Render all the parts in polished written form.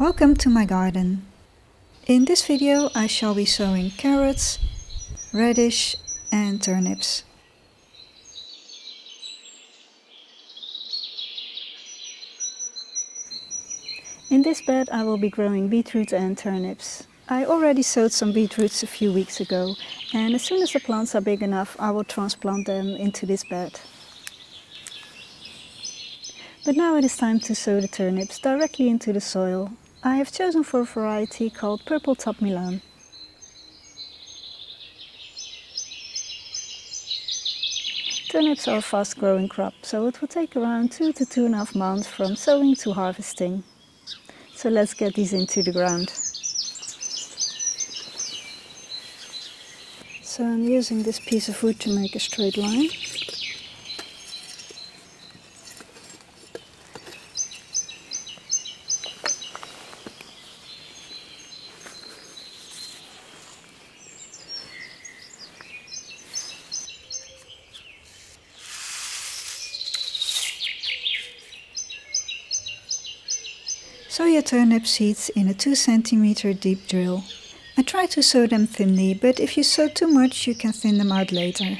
Welcome to my garden. In this video I shall be sowing carrots, radish and turnips. In this bed I will be growing beetroot and turnips. I already sowed some beetroots a few weeks ago, and as soon as the plants are big enough I will transplant them into this bed. But now it is time to sow the turnips directly into the soil. I have chosen for a variety called Purple Top Milan. Turnips are a fast growing crop, so it will take around 2 to 2.5 months from sowing to harvesting. So let's get these into the ground. So I'm using this piece of wood to make a straight line. Sow your turnip seeds in a 2 cm deep drill. I try to sow them thinly, but if you sow too much you can thin them out later.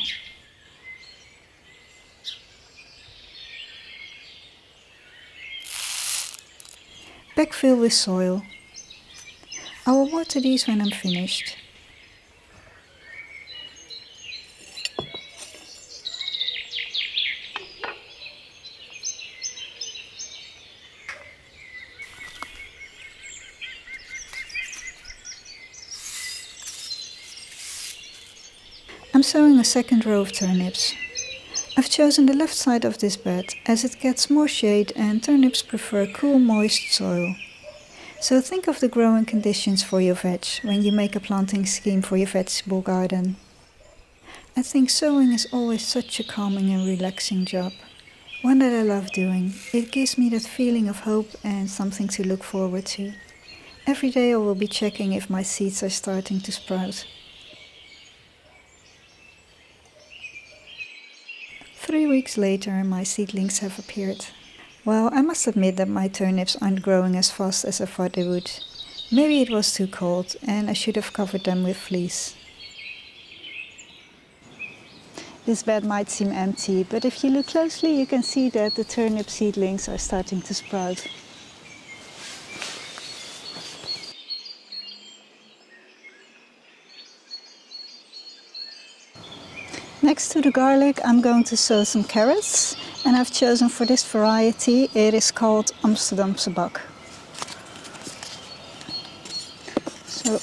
Backfill with soil. I will water these when I'm finished. I'm sowing a second row of turnips. I've chosen the left side of this bed as it gets more shade and turnips prefer cool, moist soil. So think of the growing conditions for your veg when you make a planting scheme for your vegetable garden. I think sowing is always such a calming and relaxing job. One that I love doing. It gives me that feeling of hope and something to look forward to. Every day I will be checking if my seeds are starting to sprout. 3 weeks later my seedlings have appeared. Well, I must admit that my turnips aren't growing as fast as I thought they would. Maybe it was too cold and I should have covered them with fleece. This bed might seem empty, but if you look closely you can see that the turnip seedlings are starting to sprout. Next to the garlic I'm going to sow some carrots, and I've chosen for this variety, it is called Amsterdamse bak. So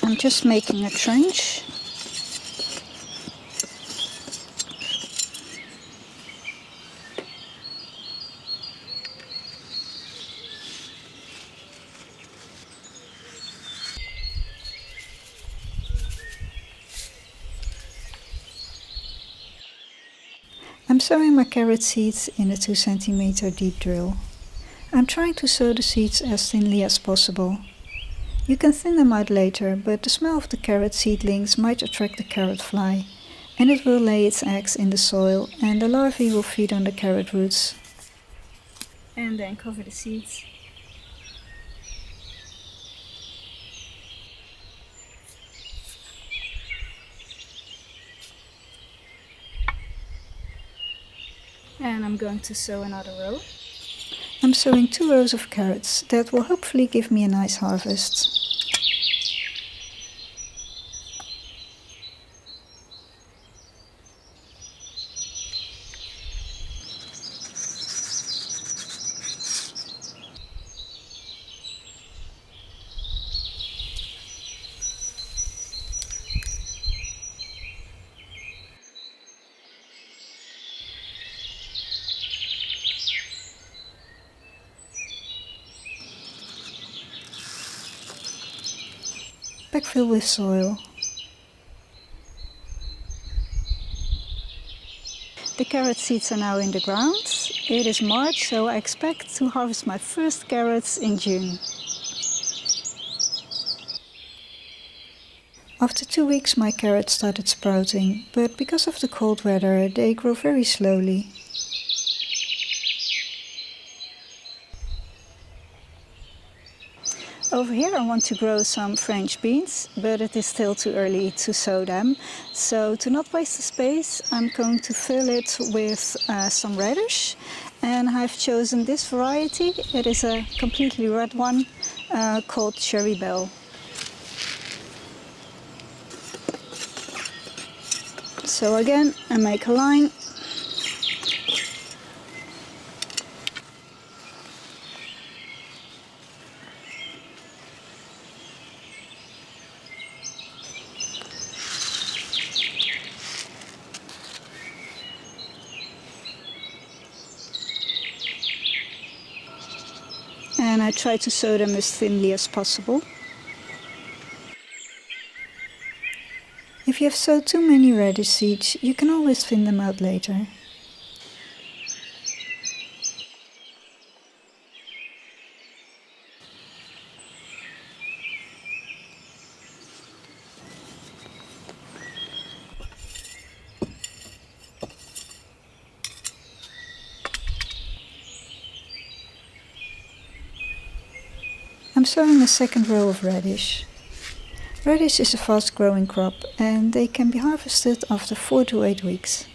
I'm just making a trench. I'm sowing my carrot seeds in a 2 cm deep drill. I'm trying to sow the seeds as thinly as possible. You can thin them out later, but the smell of the carrot seedlings might attract the carrot fly, and it will lay its eggs in the soil and the larvae will feed on the carrot roots. And then cover the seeds. And I'm going to sow another row. I'm sowing 2 rows of carrots that will hopefully give me a nice harvest. Backfill with soil. The carrot seeds are now in the ground. It is March, so I expect to harvest my first carrots in June. After 2 weeks my carrots started sprouting, but because of the cold weather they grow very slowly. Over here I want to grow some French beans, but it is still too early to sow them. So to not waste the space, I'm going to fill it with some radish. And I've chosen this variety. It is a completely red one called Cherry Belle. So again, I make a line. And I try to sow them as thinly as possible. If you have sowed too many radish seeds, you can always thin them out later. I'm sowing a second row of radish. Radish is a fast growing crop and they can be harvested after 4 to 8 weeks.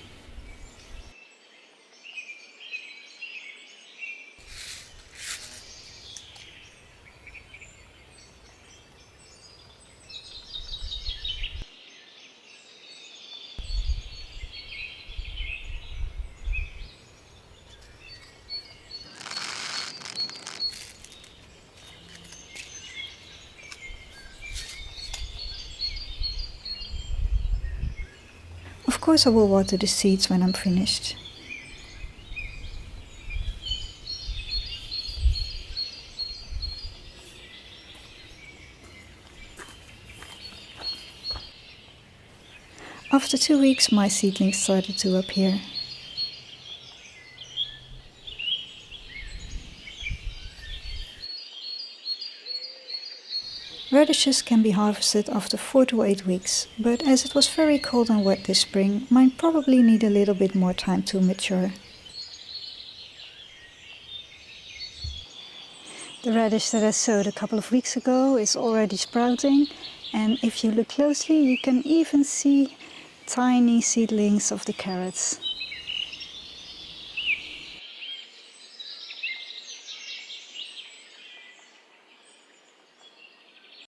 Of course I will water the seeds when I'm finished. After 2 weeks my seedlings started to appear. Radishes can be harvested after 4 to 8 weeks, but as it was very cold and wet this spring, mine probably need a little bit more time to mature. The radish that I sowed a couple of weeks ago is already sprouting, and if you look closely you can even see tiny seedlings of the carrots.